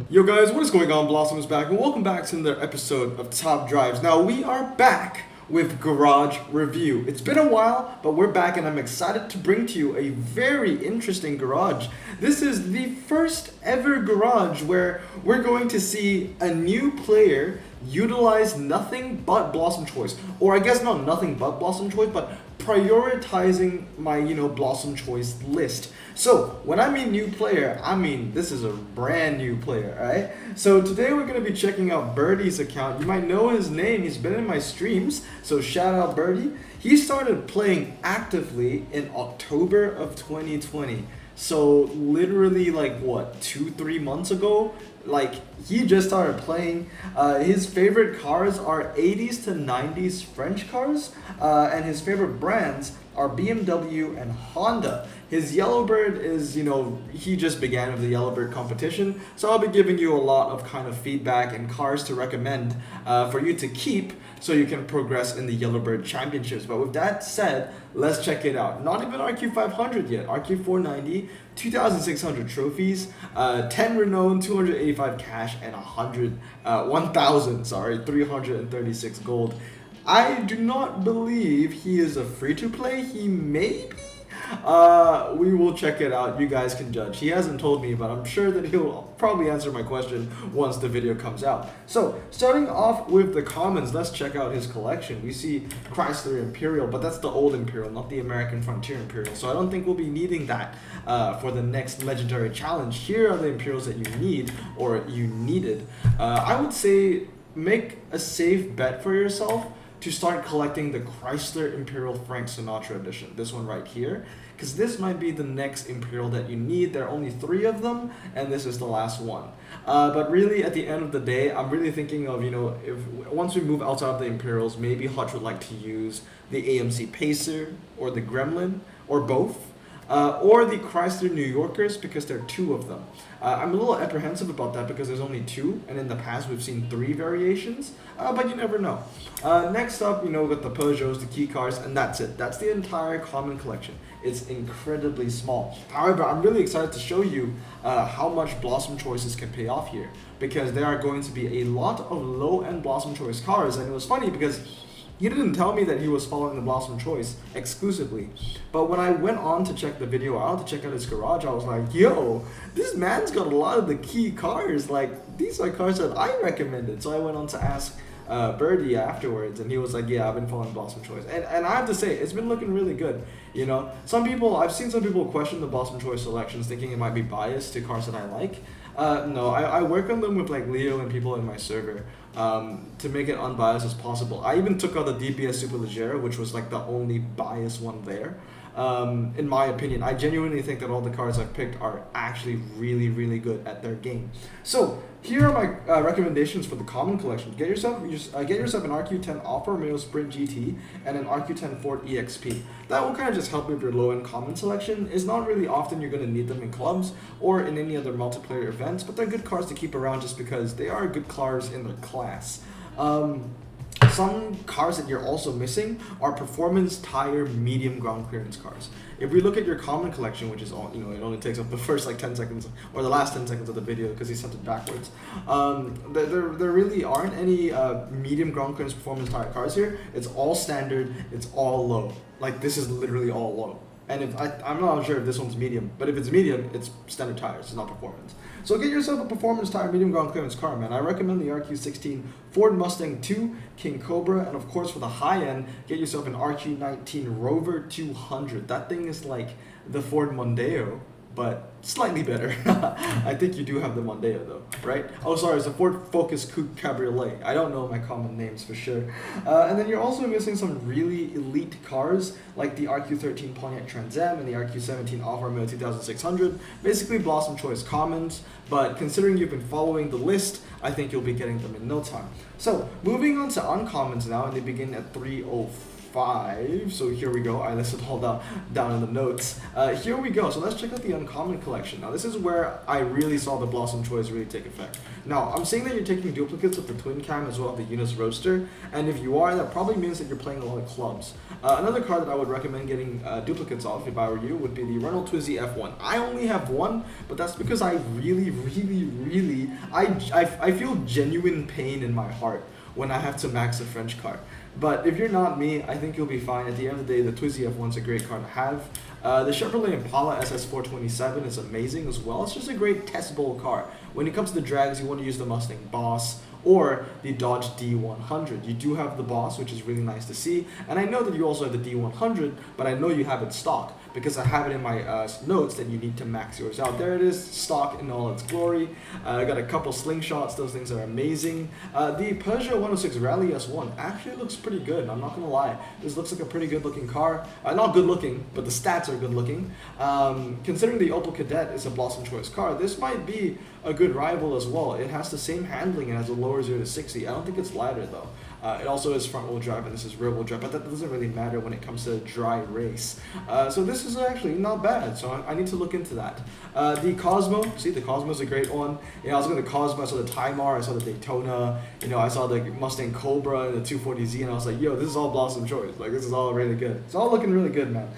Yo guys, what is going on? Blossom is back and welcome back to another episode of Top Drives. Now we are back with Garage Review. It's been a while, but we're back and I'm excited to bring to you a very interesting garage. This is the first ever garage where we're going to see a new player utilize nothing but Blossom Choice. Or I guess not nothing but Blossom Choice, but prioritizing my, Blossom Choice list. So, when I mean new player, I mean this is a brand new player, right? So today we're going to be checking out Birdie's account. You might know his name, he's been in my streams, so shout out Birdie. He started playing actively in October of 2020. So literally like what, 2-3 months ago? Like he just started playing. His favorite cars are 80s to 90s French cars, and his favorite brands are BMW and Honda. His Yellowbird is, he just began with the Yellowbird competition, so I'll be giving you a lot of kind of feedback and cars to recommend for you to keep so you can progress in the Yellowbird championships. But with that said, let's check it out. Not even RQ 500 yet, RQ 490, 2,600 trophies, 10 renown, 285 cash, and 336 gold. I do not believe he is a free-to-play. He may be. We will check it out. You guys can judge. He hasn't told me, but I'm sure that he'll probably answer my question once the video comes out. So, starting off with the commons, let's check out his collection. We see Chrysler Imperial, but that's the old Imperial, not the American Frontier Imperial. So I don't think we'll be needing that for the next legendary challenge. Here are the Imperials that you need, or you needed. I would say make a safe bet for yourself to start collecting the Chrysler Imperial Frank Sinatra edition, this one right here, because this might be the next Imperial that you need. There are only 3 of them, and this is the last one. But really, at the end of the day, I'm really thinking of, if once we move outside of the Imperials, maybe Hutch would like to use the AMC Pacer, or the Gremlin, or both. Or the Chrysler New Yorkers, because there are 2 of them. I'm a little apprehensive about that because there's only 2, and in the past we've seen 3 variations, but you never know. Next up, we've got the Peugeots, the key cars, and that's it. That's the entire common collection. It's incredibly small. However, I'm really excited to show you how much Blossom Choices can pay off here, because there are going to be a lot of low-end Blossom Choice cars, and it was funny because he didn't tell me that he was following the Blossom Choice exclusively. But when I went on to check the video out, to check out his garage, I was like, yo, this man's got a lot of the key cars. Like, these are cars that I recommended. So I went on to ask Birdie afterwards, and he was like, yeah, I've been following Blossom Choice. And I have to say, it's been looking really good. I've seen some people question the Blossom Choice selections, thinking it might be biased to cars that I like. No, I work on them with like Leo and people in my server to make it unbiased as possible. I even took out the DPS Superleggera, which was like the only biased one there. In my opinion, I genuinely think that all the cards I've picked are actually really, really good at their game. So here are my recommendations for the common collection. Get yourself an RQ10 Alfa Romeo Sprint GT and an RQ10 Ford EXP. That will kind of just help with your low-end common selection. It's not really often you're going to need them in clubs or in any other multiplayer events, but they're good cards to keep around just because they are good cars in their class. Some cars that you're also missing are performance tire medium ground clearance cars. If we look at your common collection, which is all, it only takes up the first like 10 seconds or the last 10 seconds of the video because he sent it backwards. There really aren't any medium ground clearance performance tire cars here. It's all standard. It's all low. Like this is literally all low. And if I'm not sure if this one's medium, but if it's medium, it's standard tires, it's not performance. So get yourself a performance tire medium ground clearance car, man. I recommend the RQ16 Ford Mustang 2, King Cobra, and of course for the high end, get yourself an RQ19 Rover 200. That thing is like the Ford Mondeo, but slightly better. I think you do have the Mondeo though, right? Oh, sorry, it's a Ford Focus Coupe Cabriolet. I don't know my common names for sure. And then you're also missing some really elite cars like the RQ13 Pontiac Trans Am and the RQ17 Alfa Romeo 2600. Basically Blossom Choice commons, but considering you've been following the list, I think you'll be getting them in no time. So moving on to uncommons now, and they begin at 305. 5. So here we go. I listed all down in the notes. Here we go. So let's check out the uncommon collection. Now this is where I really saw the Blossom choice really take effect. Now I'm saying that you're taking duplicates with the twin cam as well, the Eunice Roadster, and if you are, that probably means that you're playing a lot of clubs. Another car that I would recommend getting duplicates of if I were you would be the Renault Twizy F1. I only have one, but that's because I really I feel genuine pain in my heart when I have to max a French car. But if you're not me, I think you'll be fine. At the end of the day, the Twizy F1's a great car to have. The Chevrolet Impala SS427 is amazing as well. It's just a great testable car. When it comes to the drags, you want to use the Mustang Boss or the Dodge D100. You do have the Boss, which is really nice to see. And I know that you also have the D100, but I know you have it stock because I have it in my notes that you need to max yours out. There it is, stock in all its glory. I got a couple slingshots, those things are amazing. The Peugeot 106 Rally S1 actually looks pretty good, I'm not gonna lie. This looks like a pretty good looking car. Not good looking, but the stats are good looking. Considering the Opel Kadett is a Blossom Choice car, this might be a good rival as well. It has the same handling and has a lower 0 to 60. I don't think it's lighter though. It also is front wheel drive and this is rear wheel drive, but that doesn't really matter when it comes to a dry race. So this is actually not bad, so I need to look into that. The Cosmo, see, the Cosmo is a great one. You know, I was looking at the Cosmo, I saw the Timar, I saw the Daytona, you know, I saw the Mustang Cobra and the 240Z, and I was like, yo, this is all Blossom Choice. Like, this is all really good. It's all looking really good, man.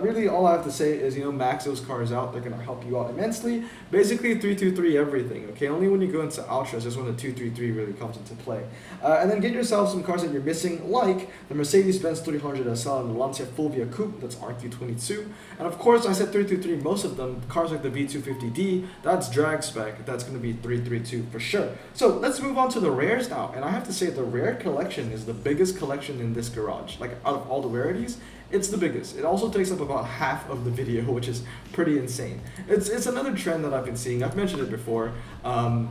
Really, all I have to say is, you know, max those cars out. They're going to help you out immensely. Basically, 323 everything, okay? Only when you go into Ultras is when the 233 really comes into play. And then get yourself some cars that you're missing, like the Mercedes-Benz 300 SL and the Lancia Fulvia Coupe, that's RQ22. And of course, I said 323, most of them, cars like the V250D, that's drag spec, that's going to be 332 for sure. So let's move on to the rares now. And I have to say the rare collection is the biggest collection in this garage. Like, out of all the rarities, it's the biggest. It also takes up about half of the video, which is pretty insane. It's another trend that I've been seeing. I've mentioned it before. Phone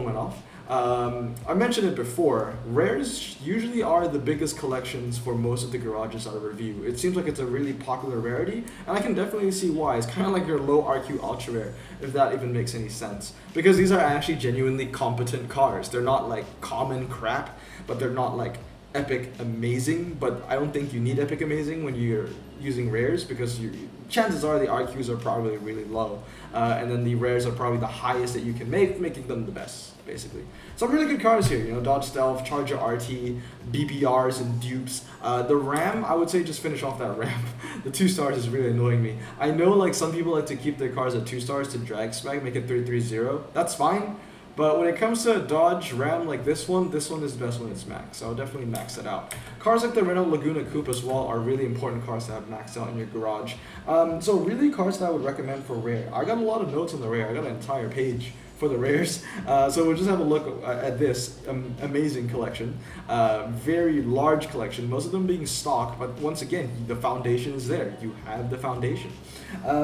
went off. I mentioned it before. Rares usually are the biggest collections for most of the garages I review. It seems like it's a really popular rarity, and I can definitely see why. It's kind of like your low RQ Ultra Rare, if that even makes any sense. Because these are actually genuinely competent cars. They're not like common crap, but they're not like epic amazing, but I don't think you need epic amazing when you're using rares, because chances are the RQs are probably really low, and then the rares are probably the highest that you can make, making them the best, basically. Some really good cars here, you know, Dodge Stealth, Charger RT, BBRs and dupes. The Ram, I would say just finish off that Ram. The 2 stars is really annoying me. I know like some people like to keep their cars at 2 stars to drag spec, make it 330. That's fine. But when it comes to a Dodge Ram like this one is the best when it's maxed. So I'll definitely max it out. Cars like the Renault Laguna Coupe as well are really important cars to have maxed out in your garage. So really cars that I would recommend for rare. I got a lot of notes on the rare. I got an entire page for the rares. So we'll just have a look at this amazing collection. Very large collection, most of them being stock, but once again, the foundation is there. You have the foundation.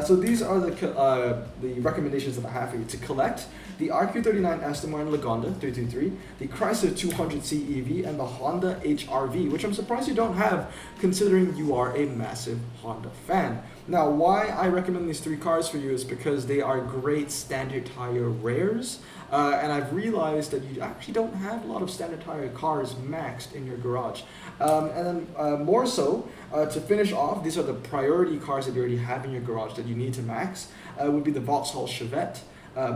So these are the recommendations that I have for you to collect. The RQ39 Aston Martin Lagonda 323, the Chrysler 200C EV, and the Honda HR-V, which I'm surprised you don't have considering you are a massive Honda fan. Now, why I recommend these 3 cars for you is because they are great standard tire rares, and I've realized that you actually don't have a lot of standard tire cars maxed in your garage. And then more so, to finish off, these are the priority cars that you already have in your garage that you need to max, would be the Vauxhall Chevette,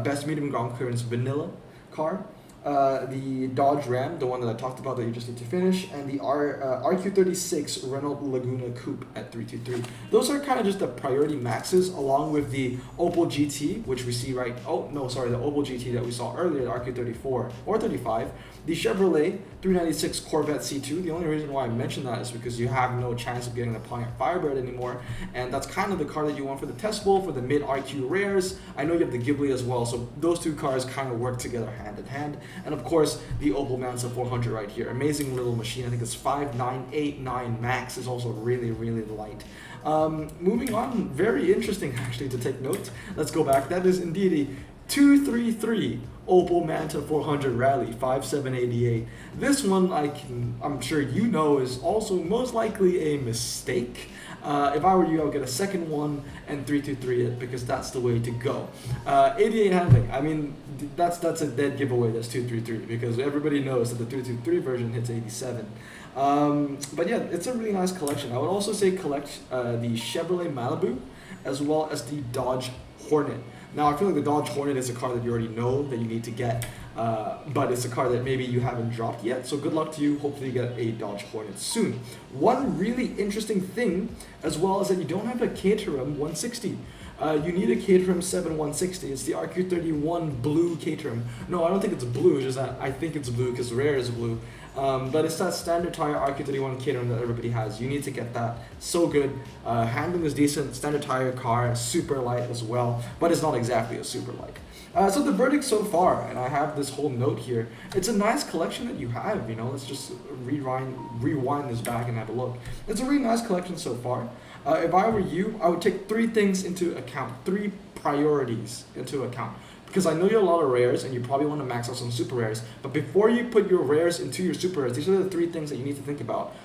best medium ground clearance vanilla car, the Dodge Ram, the one that I talked about that you just need to finish, and the RQ36 Renault Laguna Coupe at 323. Those are kind of just the priority maxes, along with the Opel GT, which we see the Opel GT that we saw earlier, the RQ34 or 35, the Chevrolet 396 Corvette C2. The only reason why I mentioned that is because you have no chance of getting the Pontiac Firebird anymore, and that's kind of the car that you want for the test bowl, for the mid RQ rares. I know you have the Ghibli as well, so those 2 cars kind of work together hand in hand. And of course, the Opel Mansa 400 right here. Amazing little machine. I think it's 5989 max. Is also really, really light. Moving on, very interesting actually to take note. Let's go back. That is indeed a 233 Opel Manta 400 Rally 5788. This one I'm sure you know is also most likely a mistake. If I were you, I would get a second one and 323 it, because that's the way to go. 88 handling, I mean, that's a dead giveaway, that's 233, because everybody knows that the 323 version hits 87. But yeah, it's a really nice collection. I would also say collect the Chevrolet Malibu as well as the Dodge Hornet. Now, I feel like the Dodge Hornet is a car that you already know that you need to get, but it's a car that maybe you haven't dropped yet. So good luck to you. Hopefully you get a Dodge Hornet soon. One really interesting thing as well is that you don't have a Caterham 160. You need a Caterham 7160. It's the RQ31 blue Caterham. No, I don't think it's blue. It's just that I think it's blue because rare is blue. But it's that standard tire RQ31 Caterham that everybody has. You need to get that. So good. Handling is decent. Standard tire car. Super light as well. But it's not exactly a super light. So the verdict so far, and I have this whole note here, it's a nice collection that you have, you know, let's just rewind this back and have a look. It's a really nice collection so far. If I were you, I would take three things into account, three priorities into account. Because I know you have a lot of rares and you probably want to max out some super rares, but before you put your rares into your super rares, these are the three things that you need to think about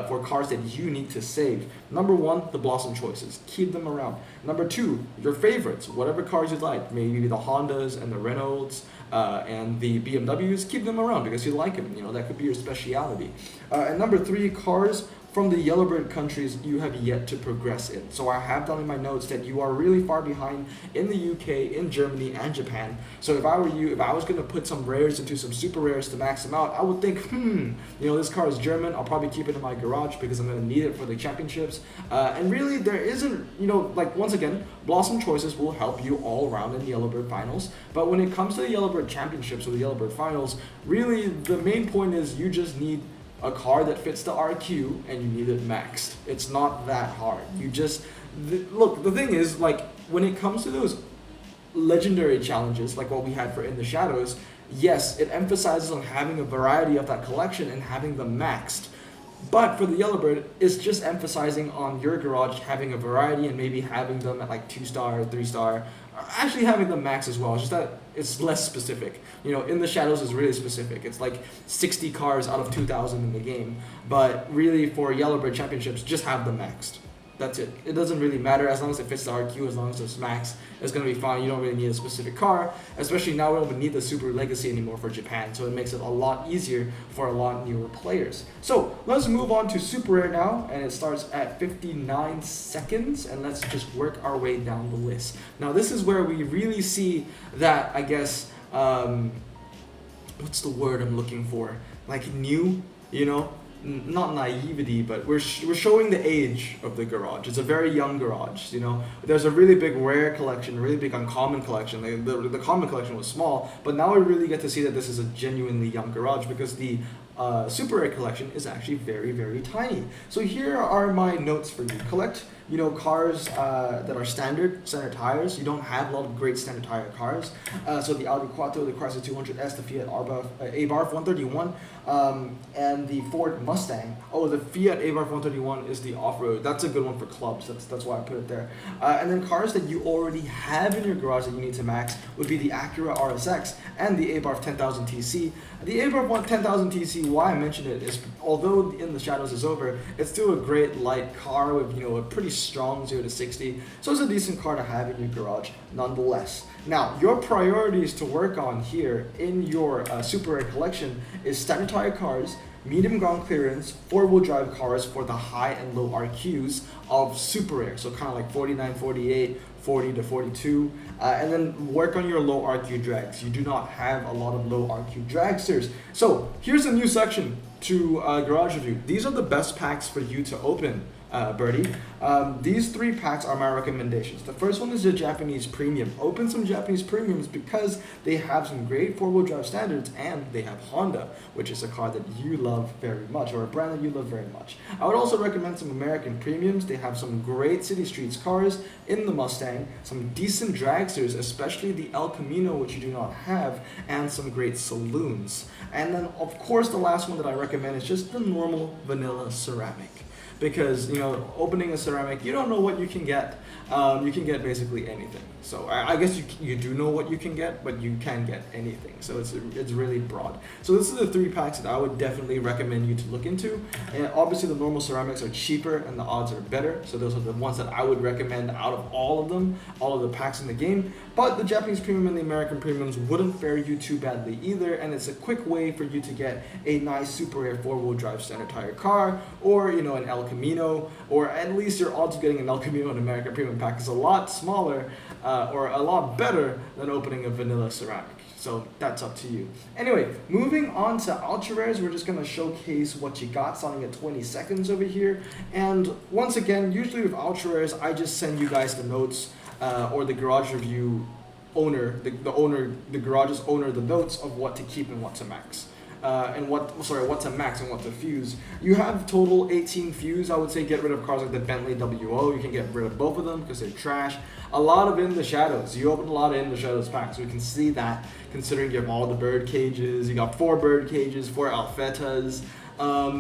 for cars that you need to save. Number one, the Blossom choices. Keep them around. Number two, your favorites, whatever cars you like, maybe the Hondas and the Renaults and the BMWs, keep them around because you like them. You know, that could be your speciality. And number three, cars from the Yellowbird countries you have yet to progress in. So I have down in my notes that you are really far behind in the UK, in Germany, and Japan. So if I were you, if I was going to put some rares into some super rares to max them out, I would think, you know, this car is German, I'll probably keep it in my garage because I'm going to need it for the championships. And really, there isn't, you know, like once again, Blossom choices will help you all around in the Yellowbird finals. But when it comes to the Yellowbird championships or the Yellowbird finals, really the main point is you just need a car that fits the RQ and you need it maxed. It's not that hard. You just look, the thing is, like, when it comes to those legendary challenges like what we had for In the Shadows, yes, it emphasizes on having a variety of that collection and having them maxed. But for the Yellowbird, it's just emphasizing on your garage having a variety and maybe having them at like 2-star, 3-star, actually having them max as well. It's just that it's less specific. You know, In the Shadows is really specific. It's like 60 cars out of 2,000 in the game. But really for Yellowbird Championships, just have them maxed. That's it. It doesn't really matter as long as it fits the RQ, as long as it's max, it's going to be fine. You don't really need a specific car, especially now we don't need the Super Legacy anymore for Japan, so it makes it a lot easier for a lot newer players. So let's move on to Super Rare now, and it starts at 59 seconds, and let's just work our way down the list. Now this is where we really see that, I guess, what's the word I'm looking for? Like new, you know? Not naivety, but we're showing the age of the garage. It's a very young garage, you know. There's a really big rare collection, a really big uncommon collection. The common collection was small, but now we really get to see that this is a genuinely young garage because the super rare collection is actually very, very tiny. So here are my notes for you. Collect, you know, cars that are standard tires. You don't have a lot of great standard tire cars. So the Audi Quattro, the Chrysler 200S, the Fiat Abarth 131, and the Ford Mustang. Oh, the Fiat Abarth 131 is the off-road. That's a good one for clubs. That's why I put it there. And then cars that you already have in your garage that you need to max would be the Acura RSX and the Abarth 10,000 TC. The Abarth 10,000 TC, why I mentioned it is, although In the Shadows is over, it's still a great light car with, you know, a pretty strong 0 to 60. So it's a decent car to have in your garage nonetheless. Now, your priorities to work on here in your Super Rare collection is standard tire cars, medium ground clearance, 4-wheel drive cars for the high and low RQs of Super Rare. So kind of like 49, 48, 40 to 42, and then work on your low RQ drags. You do not have a lot of low RQ dragsters. So here's a new section to Garage Review. These are the best packs for you to open, Birdie. These 3 packs are my recommendations. The first one is the Japanese Premium. Open some Japanese Premiums because they have some great 4-wheel drive standards and they have Honda, which is a car that you love very much, or a brand that you love very much. I would also recommend some American Premiums. They have some great City Streets cars in the Mustang, some decent dragsters, especially the El Camino, which you do not have, and some great saloons. And then, of course, the last one that I recommend is just the normal vanilla ceramic. Because, you know, opening a ceramic, you don't know what you can get. You can get basically anything. So I guess you do know what you can get, but you can get anything. So it's really broad. So this is the 3 packs that I would definitely recommend you to look into. And obviously the normal ceramics are cheaper and the odds are better. So those are the ones that I would recommend out of all of them, all of the packs in the game. But the Japanese Premium and the American Premiums wouldn't fare you too badly either. And it's a quick way for you to get a nice Super for a 4-wheel drive standard tire car, or you know, an El Camino, or at least your odds of getting an El Camino in American Premium Pack is a lot smaller, or a lot better than opening a vanilla ceramic. So that's up to you. Anyway, moving on to ultra rares, we're just gonna showcase what you got, starting at 20 seconds over here. And once again, usually with ultra rares, I just send you guys the notes, or the garage review owner, the garage's owner, the notes of what to keep and what to max. What to max and what to fuse. You have total 18 fuse. I would say get rid of cars like the Bentley WO. You can get rid of both of them because they're trash. A lot of In the Shadows. You open a lot of In the Shadows packs. We can see that considering you have all the bird cages. You got 4 bird cages, 4 Alfetas.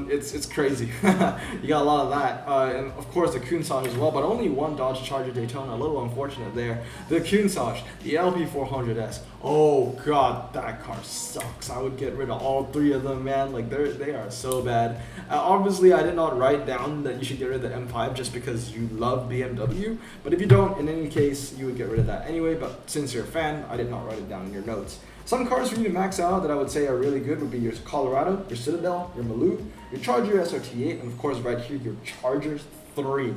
It's crazy. You got a lot of that, and of course the Countach as well, but only one Dodge Charger Daytona. A little unfortunate there. The Countach, the LP400S. Oh god, that car sucks. I would get rid of all 3 of them, man. Like they are so bad. Obviously, I did not write down that you should get rid of the M5 just because you love BMW. But if you don't, in any case, you would get rid of that anyway. But since you're a fan, I did not write it down in your notes. Some cars for you to max out that I would say are really good would be your Colorado, your Citadel, your Maloo, your Charger SRT8, and of course right here your Charger 3.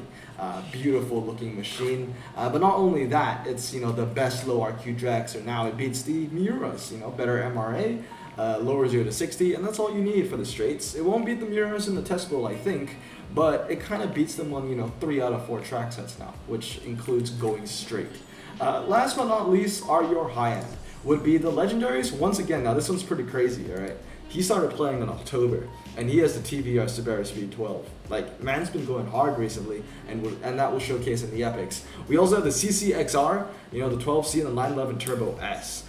Beautiful looking machine. But not only that, it's, you know, the best low RQ dragster now. It beats the Miuras, you know, better MRA, lower 0 to 60, and that's all you need for the straights. It won't beat the Miuras in the test bowl, I think, but it kind of beats them on, you know, 3 out of 4 track sets now, which includes going straight. Last but not least are your high-end. Would be the legendaries. Once again, now this one's pretty crazy, alright? He started playing in October, and he has the TVR Subaru Speed 12. Like, man's been going hard recently, and that will showcase in the epics. We also have the CCXR, you know, the 12C and the 911 Turbo S.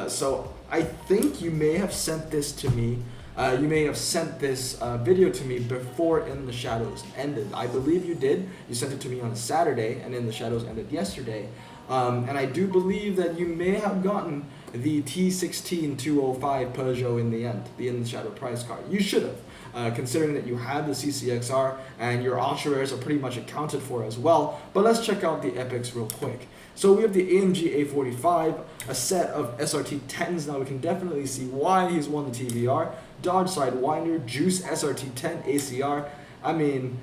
So I think you may have sent this to me. You may have sent this video to me before In the Shadows ended. I believe you did. You sent it to me on a Saturday, and In the Shadows ended yesterday. And I do believe that you may have gotten the T16-205 Peugeot in the end, the In the Shadow prize card. You should have, considering that you have the CCXR and your ultra rares are pretty much accounted for as well. But let's check out the epics real quick. So we have the AMG A45, a set of SRT 10s. Now we can definitely see why he's won the TVR. Dodge Sidewinder, Juice SRT 10 ACR. I mean,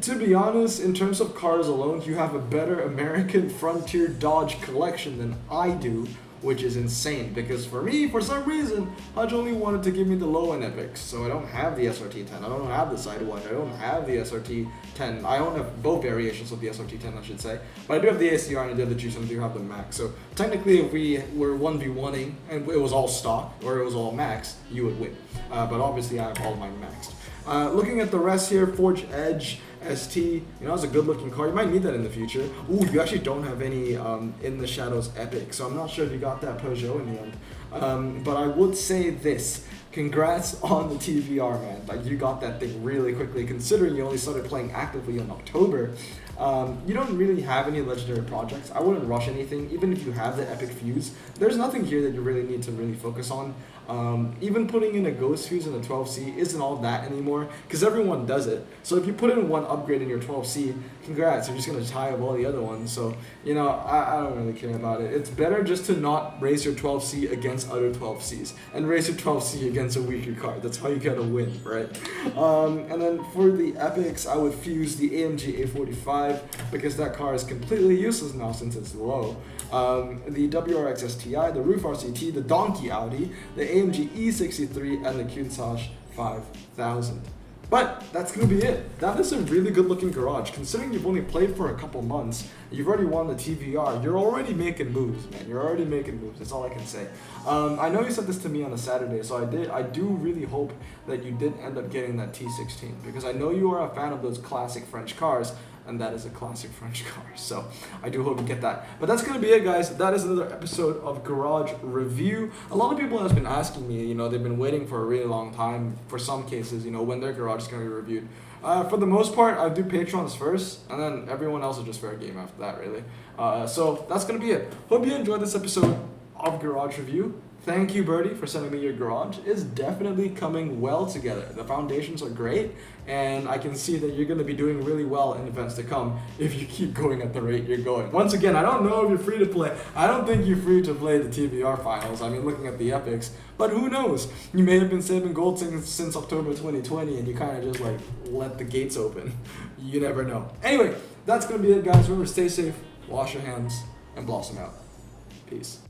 to be honest, in terms of cars alone, you have a better American Frontier Dodge collection than I do, which is insane, because for me, for some reason, Hutch only wanted to give me the low-end epics, so I don't have the SRT10, I don't have the Sidewinder, I don't have the SRT10, I don't have both variations of the SRT10, I should say, but I do have the ACR and I do have the Juice and I do have the Max, so technically if we were 1v1ing and it was all stock, or it was all max, you would win, but obviously I have all mine maxed. Looking at the rest here, Forge Edge, ST, you know, it's a good looking car. You might need that in the future. Ooh, you actually don't have any In the Shadows Epic, so I'm not sure if you got that Peugeot in the end. But I would say this. Congrats on the TVR, man. Like, you got that thing really quickly, considering you only started playing actively in October. You don't really have any legendary projects. I wouldn't rush anything, even if you have the epic fuse. There's nothing here that you really need to really focus on. Even putting in a ghost fuse in the 12C isn't all that anymore, because everyone does it. So if you put in one upgrade in your 12C, congrats, you're just going to tie up all the other ones. So, you know, I don't really care about it. It's better just to not raise your 12C against other 12Cs, and raise your 12C against a weaker card. That's how you gotta win, right? And then for the epics, I would fuse the AMG A45, because that car is completely useless now since it's low. The WRX STI, the Roof RCT, the Donkey Audi, the AMG E63, and the Countach 5000. But that's going to be it. That is a really good looking garage. Considering you've only played for a couple months, you've already won the TVR, you're already making moves, man. You're already making moves. That's all I can say. I know you sent this to me on a Saturday, so I do really hope that you did end up getting that T16, because I know you are a fan of those classic French cars, and that is a classic French car, so I do hope you get that. But that's gonna be it, guys. That is another episode of Garage Review. A lot of people have been asking me, you know, they've been waiting for a really long time, for some cases, you know, when their garage is gonna be reviewed. For the most part, I do Patrons first, and then everyone else is just fair game after that, really. So that's gonna be it. Hope you enjoyed this episode of Garage Review. Thank you, Birdie, for sending me your garage. It's definitely coming well together. The foundations are great, and I can see that you're going to be doing really well in events to come if you keep going at the rate you're going. Once again, I don't know if you're free to play. I don't think you're free to play the TBR finals. I mean, looking at the epics, but who knows? You may have been saving gold since October 2020, and you kind of just like let the gates open. You never know. Anyway, that's going to be it, guys. Remember, stay safe, wash your hands, and blossom out. Peace.